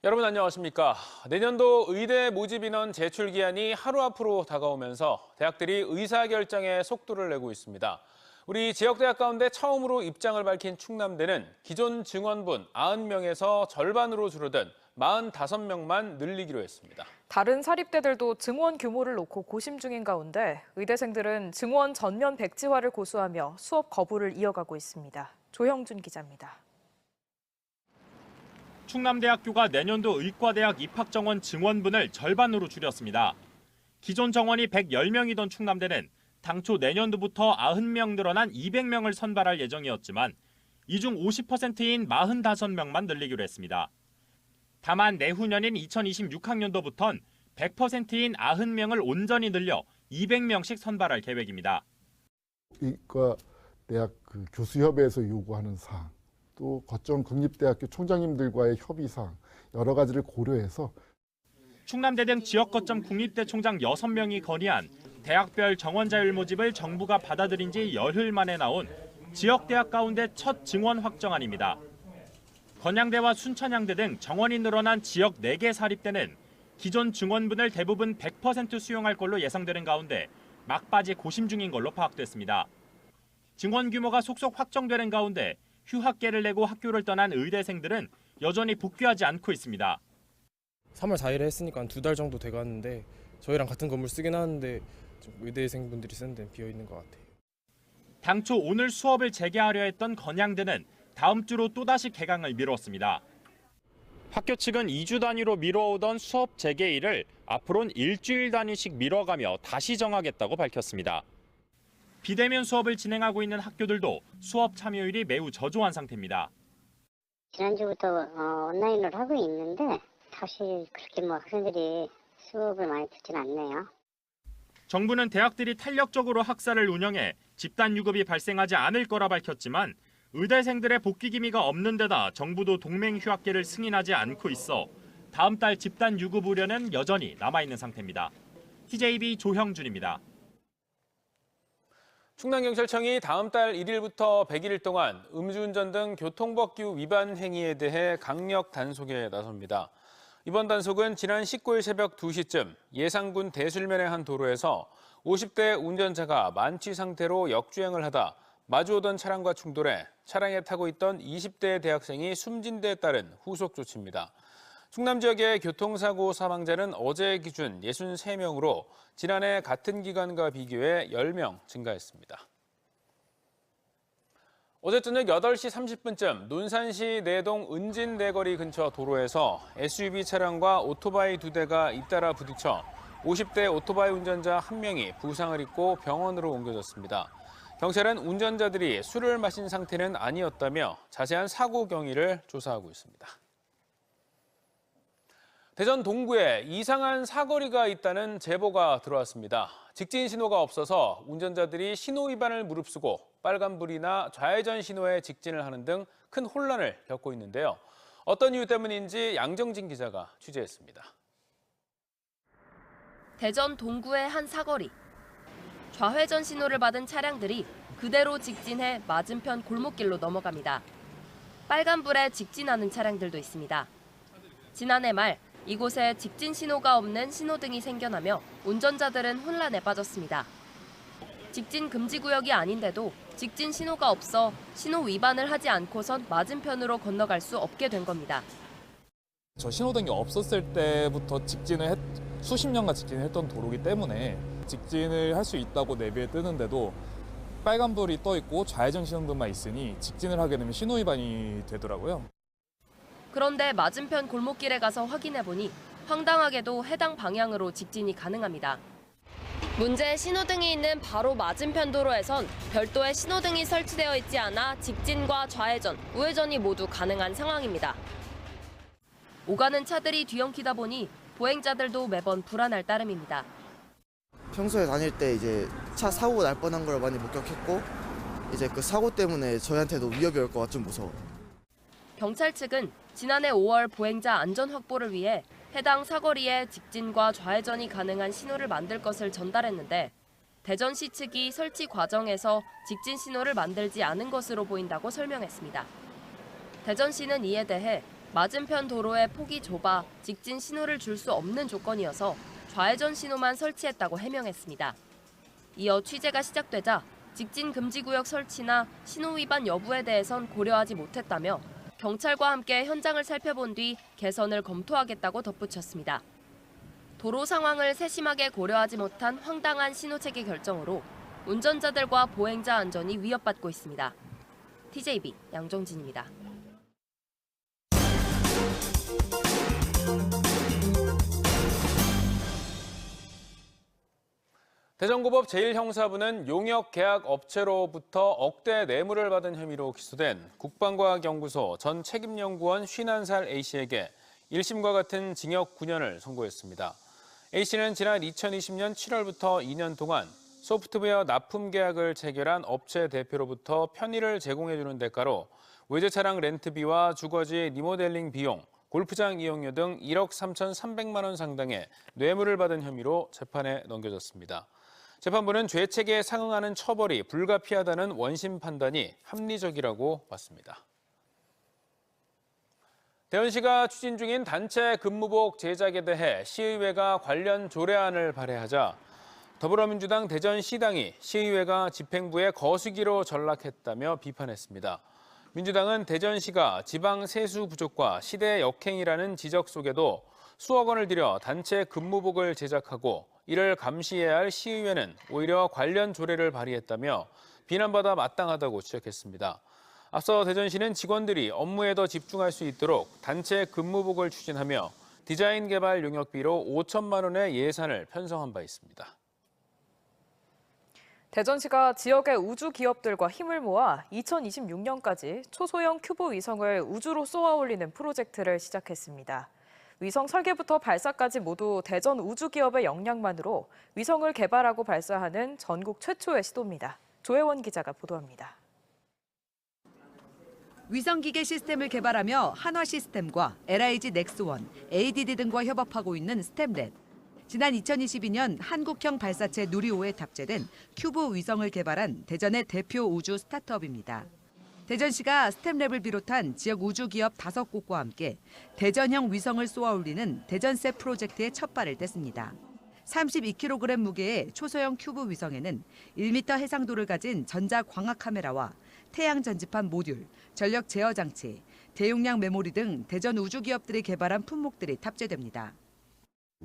여러분 안녕하십니까? 내년도 의대 모집 인원 제출 기한이 하루 앞으로 다가오면서 대학들이 의사결정에 속도를 내고 있습니다. 우리 지역대학 가운데 처음으로 입장을 밝힌 충남대는 기존 증원분 90명에서 절반으로 줄어든 45명만 늘리기로 했습니다. 다른 사립대들도 증원 규모를 놓고 고심 중인 가운데 의대생들은 증원 전면 백지화를 고수하며 수업 거부를 이어가고 있습니다. 조형준 기자입니다. 충남대학교가 내년도 의과대학 입학정원 증원분을 절반으로 줄였습니다. 기존 정원이 110명이던 충남대는 당초 내년도부터 90명 늘어난 200명을 선발할 예정이었지만 이 중 50%인 45명만 늘리기로 했습니다. 다만 내후년인 2026학년도부터는 100%인 90명을 온전히 늘려 200명씩 선발할 계획입니다. 의과대학 교수협의회에서 요구하는 사항, 또 거점 국립대학교 총장님들과의 협의사항 여러 가지를 고려해서 충남대 등 지역 거점 국립대 총장 6명이 건의한 대학별 정원 자율 모집을 정부가 받아들인 지 열흘 만에 나온 지역대학 가운데 첫 증원 확정안입니다. 건양대와 순천향대 등 정원이 늘어난 지역 4개 사립대는 기존 증원분을 대부분 100% 수용할 걸로 예상되는 가운데 막바지 고심 중인 걸로 파악됐습니다. 증원 규모가 속속 확정되는 가운데 휴학계를 내고 학교를 떠난 의대생들은 여전히 복귀하지 않고 있습니다. 3월 4일에 했으니까 한 2달 정도 돼가는데 저희랑 같은 건물 쓰긴 하는데 좀 의대생분들이 쓰는 데는 비어있는 것 같아요. 당초 오늘 수업을 재개하려 했던 건양대는 다음 주로 또다시 개강을 미뤘습니다. 학교 측은 2주 단위로 미뤄오던 수업 재개일을 앞으로는 일주일 단위씩 미뤄가며 다시 정하겠다고 밝혔습니다. 비대면 수업을 진행하고 있는 학교들도 수업 참여율이 매우 저조한 상태입니다. 지난주부터 온라인으로 하고 있는데 다시 그렇게 학생들이 수업을 많이 듣진 않네요. 정부는 대학들이 탄력적으로 학사를 운영해 집단 유급이 발생하지 않을 거라 밝혔지만 의대생들의 복귀 기미가 없는 데다 정부도 동맹 휴학계를 승인하지 않고 있어 다음 달 집단 유급 우려는 여전히 남아있는 상태입니다. TJB 조형준입니다. 충남경찰청이 다음 달 1일부터 100일 동안 음주운전 등 교통법규 위반 행위에 대해 강력 단속에 나섭니다. 이번 단속은 지난 19일 새벽 2시쯤 예산군 대술면의 한 도로에서 50대 운전자가 만취 상태로 역주행을 하다 마주오던 차량과 충돌해 차량에 타고 있던 20대 대학생이 숨진 데에 따른 후속 조치입니다. 충남 지역의 교통사고 사망자는 어제 기준 63명으로 지난해 같은 기간과 비교해 10명 증가했습니다. 어제 저녁 8시 30분쯤 논산시 내동 은진 내거리 근처 도로에서 SUV 차량과 오토바이 2대가 잇따라 부딪혀 50대 오토바이 운전자 1명이 부상을 입고 병원으로 옮겨졌습니다. 경찰은 운전자들이 술을 마신 상태는 아니었다며 자세한 사고 경위를 조사하고 있습니다. 대전 동구에 이상한 사거리가 있다는 제보가 들어왔습니다. 직진 신호가 없어서 운전자들이 신호 위반을 무릅쓰고 빨간불이나 좌회전 신호에 직진을 하는 등 큰 혼란을 겪고 있는데요. 어떤 이유 때문인지 양정진 기자가 취재했습니다. 대전 동구의 한 사거리. 좌회전 신호를 받은 차량들이 그대로 직진해 맞은편 골목길로 넘어갑니다. 빨간불에 직진하는 차량들도 있습니다. 지난해 말 이곳에 직진 신호가 없는 신호등이 생겨나며 운전자들은 혼란에 빠졌습니다. 직진 금지 구역이 아닌데도 직진 신호가 없어 신호 위반을 하지 않고선 맞은편으로 건너갈 수 없게 된 겁니다. 저 신호등이 없었을 때부터 수십 년간 직진을 했던 도로기 때문에 직진을 할 수 있다고 내비에 뜨는데도 빨간불이 떠 있고 좌회전 신호등만 있으니 직진을 하게 되면 신호 위반이 되더라고요. 그런데 맞은편 골목길에 가서 확인해보니 황당하게도 해당 방향으로 직진이 가능합니다. 문제의 신호등이 있는 바로 맞은편 도로에선 별도의 신호등이 설치되어 있지 않아 직진과 좌회전, 우회전이 모두 가능한 상황입니다. 오가는 차들이 뒤엉키다 보니 보행자들도 매번 불안할 따름입니다. 평소에 다닐 때 이제 차 사고 날 뻔한 걸 많이 목격했고 이제 그 사고 때문에 저희한테도 위협이 올 것 같아 좀 무서워. 경찰 측은 지난해 5월 보행자 안전 확보를 위해 해당 사거리에 직진과 좌회전이 가능한 신호를 만들 것을 전달했는데 대전시 측이 설치 과정에서 직진 신호를 만들지 않은 것으로 보인다고 설명했습니다. 대전시는 이에 대해 맞은편 도로의 폭이 좁아 직진 신호를 줄 수 없는 조건이어서 좌회전 신호만 설치했다고 해명했습니다. 이어 취재가 시작되자 직진 금지 구역 설치나 신호 위반 여부에 대해선 고려하지 못했다며 경찰과 함께 현장을 살펴본 뒤 개선을 검토하겠다고 덧붙였습니다. 도로 상황을 세심하게 고려하지 못한 황당한 신호체계 결정으로 운전자들과 보행자 안전이 위협받고 있습니다. TJB 양정진입니다. 대전고법 제1형사부는 용역 계약 업체로부터 억대 뇌물을 받은 혐의로 기소된 국방과학연구소 전 책임연구원 51살 A씨에게 1심과 같은 징역 9년을 선고했습니다. A씨는 지난 2020년 7월부터 2년 동안 소프트웨어 납품 계약을 체결한 업체 대표로부터 편의를 제공해주는 대가로 외제 차량 렌트비와 주거지 리모델링 비용, 골프장 이용료 등 1억 3,300만 원 상당의 뇌물을 받은 혐의로 재판에 넘겨졌습니다. 재판부는 죄책에 상응하는 처벌이 불가피하다는 원심 판단이 합리적이라고 봤습니다. 대전시가 추진 중인 단체 근무복 제작에 대해 시의회가 관련 조례안을 발의하자 더불어민주당 대전시당이 시의회가 집행부에 거수기로 전락했다며 비판했습니다. 민주당은 대전시가 지방 세수 부족과 시대 역행이라는 지적 속에도 수억 원을 들여 단체 근무복을 제작하고 이를 감시해야 할 시의회는 오히려 관련 조례를 발의했다며 비난받아 마땅하다고 지적했습니다. 앞서 대전시는 직원들이 업무에 더 집중할 수 있도록 단체 근무복을 추진하며 디자인 개발 용역비로 5천만 원의 예산을 편성한 바 있습니다. 대전시가 지역의 우주 기업들과 힘을 모아 2026년까지 초소형 큐브 위성을 우주로 쏘아 올리는 프로젝트를 시작했습니다. 위성 설계부터 발사까지 모두 대전 우주 기업의 역량만으로 위성을 개발하고 발사하는 전국 최초의 시도입니다. 조혜원 기자가 보도합니다. 위성기계 시스템을 개발하며 한화시스템과 LIG 넥스원, ADD 등과 협업하고 있는 스템넷. 지난 2022년 한국형 발사체 누리호에 탑재된 큐브 위성을 개발한 대전의 대표 우주 스타트업입니다. 대전시가 스템랩을 비롯한 지역 우주 기업 5곳과 함께 대전형 위성을 쏘아 올리는 대전셋 프로젝트의 첫 발을 뗐습니다. 32kg 무게의 초소형 큐브 위성에는 1m 해상도를 가진 전자광학 카메라와 태양 전지판 모듈, 전력 제어 장치, 대용량 메모리 등 대전 우주 기업들이 개발한 품목들이 탑재됩니다.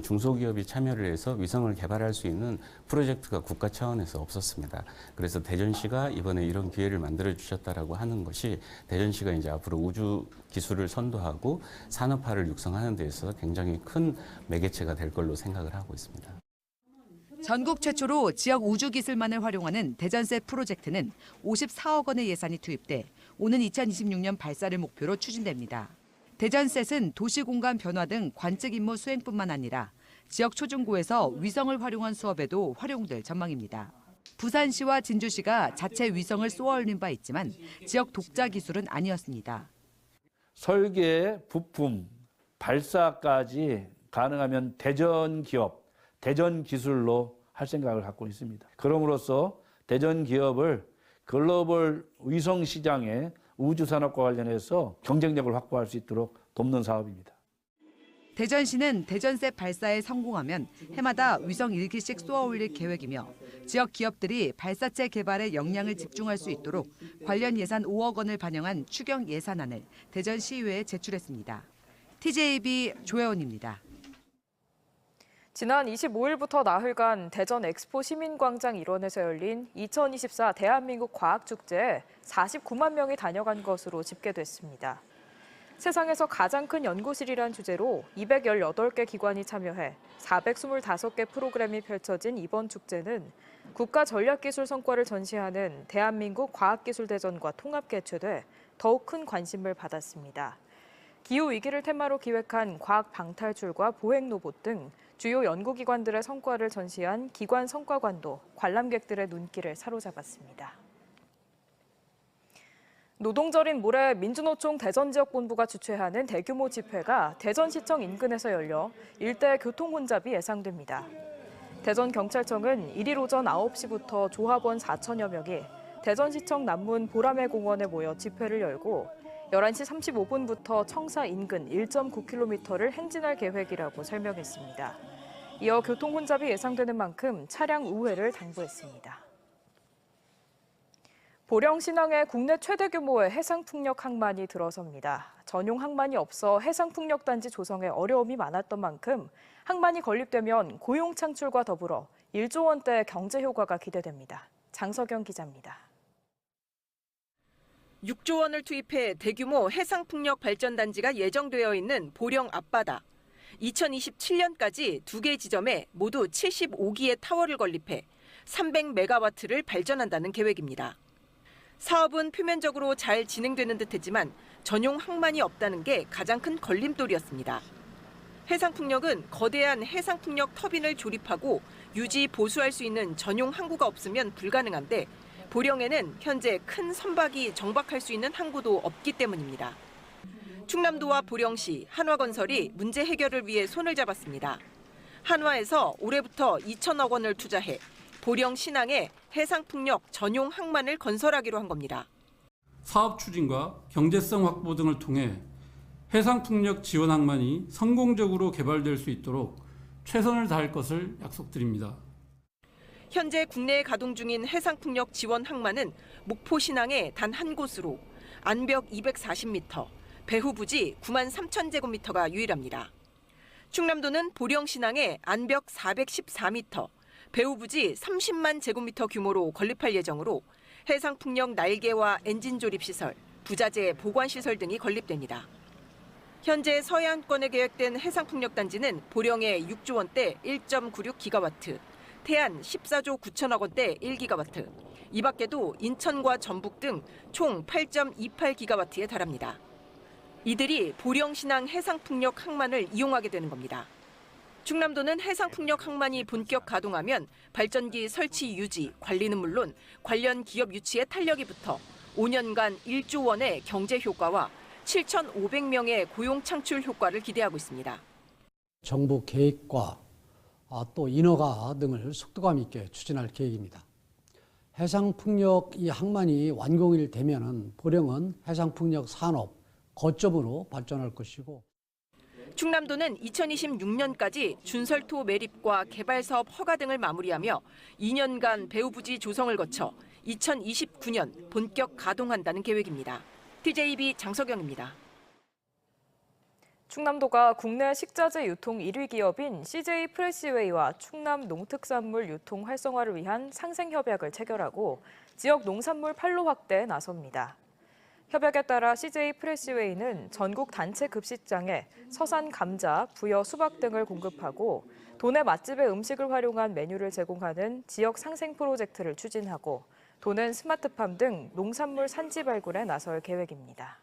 중소기업이 참여를 해서 위성을 개발할 수 있는 프로젝트가 국가 차원에서 없었습니다. 그래서 대전시가 이번에 이런 기회를 만들어 주셨다라고 하는 것이 대전시가 이제 앞으로 우주 기술을 선도하고 산업화를 육성하는 데서 굉장히 큰 매개체가 될 걸로 생각을 하고 있습니다. 전국 최초로 지역 우주 기술만을 활용하는 대전셋 프로젝트는 54억 원의 예산이 투입돼 오는 2026년 발사를 목표로 추진됩니다. 대전셋은 도시공간 변화 등 관측 임무 수행뿐만 아니라 지역 초중고에서 위성을 활용한 수업에도 활용될 전망입니다. 부산시와 진주시가 자체 위성을 쏘아 올린 바 있지만 지역 독자 기술은 아니었습니다. 설계, 부품, 발사까지 가능하면 대전 기업, 대전 기술로 할 생각을 갖고 있습니다. 그럼으로써 대전 기업을 글로벌 위성 시장에 우주 산업과 관련해서 경쟁력을 확보할 수 있도록 돕는 사업입니다. 대전시는 대전셋 발사에 성공하면 해마다 위성 1기씩 쏘아 올릴 계획이며 지역 기업들이 발사체 개발에 역량을 집중할 수 있도록 관련 예산 5억 원을 반영한 추경 예산안을 대전시의회에 제출했습니다. TJB 조혜원입니다. 지난 25일부터 나흘간 대전 엑스포 시민광장 일원에서 열린 2024 대한민국 과학축제에 49만 명이 다녀간 것으로 집계됐습니다. 세상에서 가장 큰 연구실이란 주제로 218개 기관이 참여해 425개 프로그램이 펼쳐진 이번 축제는 국가 전략기술 성과를 전시하는 대한민국 과학기술대전과 통합 개최돼 더욱 큰 관심을 받았습니다. 기후위기를 테마로 기획한 과학 방탈출과 보행 로봇 등 주요 연구기관들의 성과를 전시한 기관 성과관도 관람객들의 눈길을 사로잡았습니다. 노동절인 모레 민주노총 대전지역본부가 주최하는 대규모 집회가 대전시청 인근에서 열려 일대 교통 혼잡이 예상됩니다. 대전경찰청은 1일 오전 9시부터 조합원 4천여 명이 대전시청 남문 보라매 공원에 모여 집회를 열고 11시 35분부터 청사 인근 1.9km를 행진할 계획이라고 설명했습니다. 이어 교통 혼잡이 예상되는 만큼 차량 우회를 당부했습니다. 보령신항에 국내 최대 규모의 해상풍력 항만이 들어섭니다. 전용 항만이 없어 해상풍력단지 조성에 어려움이 많았던 만큼 항만이 건립되면 고용 창출과 더불어 1조 원대 경제 효과가 기대됩니다. 장석영 기자입니다. 6조 원을 투입해 대규모 해상풍력 발전단지가 예정되어 있는 보령 앞바다. 2027년까지 2개 지점에 모두 75기의 타워를 건립해 300메가와트를 발전한다는 계획입니다. 사업은 표면적으로 잘 진행되는 듯했지만 전용 항만이 없다는 게 가장 큰 걸림돌이었습니다. 해상풍력은 거대한 해상풍력 터빈을 조립하고 유지, 보수할 수 있는 전용 항구가 없으면 불가능한데 보령에는 현재 큰 선박이 정박할 수 있는 항구도 없기 때문입니다. 충남도와 보령시, 한화건설이 문제 해결을 위해 손을 잡았습니다. 한화에서 올해부터 2천억 원을 투자해 보령 신항에 해상풍력 전용 항만을 건설하기로 한 겁니다. 사업 추진과 경제성 확보 등을 통해 해상풍력 지원 항만이 성공적으로 개발될 수 있도록 최선을 다할 것을 약속드립니다. 현재 국내에 가동 중인 해상풍력 지원 항만은 목포 신항의 단 한 곳으로 안벽 240m, 배후 부지 9만 3천 제곱미터가 유일합니다. 충남도는 보령 신항에 안벽 414m, 배후 부지 30만 제곱미터 규모로 건립할 예정으로 해상풍력 날개와 엔진 조립 시설, 부자재 보관 시설 등이 건립됩니다. 현재 서해안권에 계획된 해상풍력 단지는 보령에 6조 원대 1.96기가와트, 태안 14조 9천억 원대 1기가와트, 이 밖에도 인천과 전북 등 총 8.28기가와트에 달합니다. 이들이 보령 신항 해상풍력 항만을 이용하게 되는 겁니다. 충남도는 해상풍력 항만이 본격 가동하면 발전기 설치 유지, 관리는 물론 관련 기업 유치에 탄력이 붙어 5년간 1조 원의 경제 효과와 7,500명의 고용 창출 효과를 기대하고 있습니다. 정부 계획과 또 인허가 등을 속도감 있게 추진할 계획입니다. 해상풍력 이 항만이 완공이 되면은 보령은 해상풍력 산업 거점으로 발전할 것이고. 충남도는 2026년까지 준설토 매립과 개발 사업 허가 등을 마무리하며 2년간 배후부지 조성을 거쳐 2029년 본격 가동한다는 계획입니다. TJB 장석영입니다. 충남도가 국내 식자재 유통 1위 기업인 CJ 프레시웨이와 충남 농특산물 유통 활성화를 위한 상생협약을 체결하고 지역 농산물 판로 확대에 나섭니다. 협약에 따라 CJ 프레시웨이는 전국 단체 급식장에 서산 감자, 부여 수박 등을 공급하고 도내 맛집의 음식을 활용한 메뉴를 제공하는 지역 상생 프로젝트를 추진하고 도는 스마트팜 등 농산물 산지 발굴에 나설 계획입니다.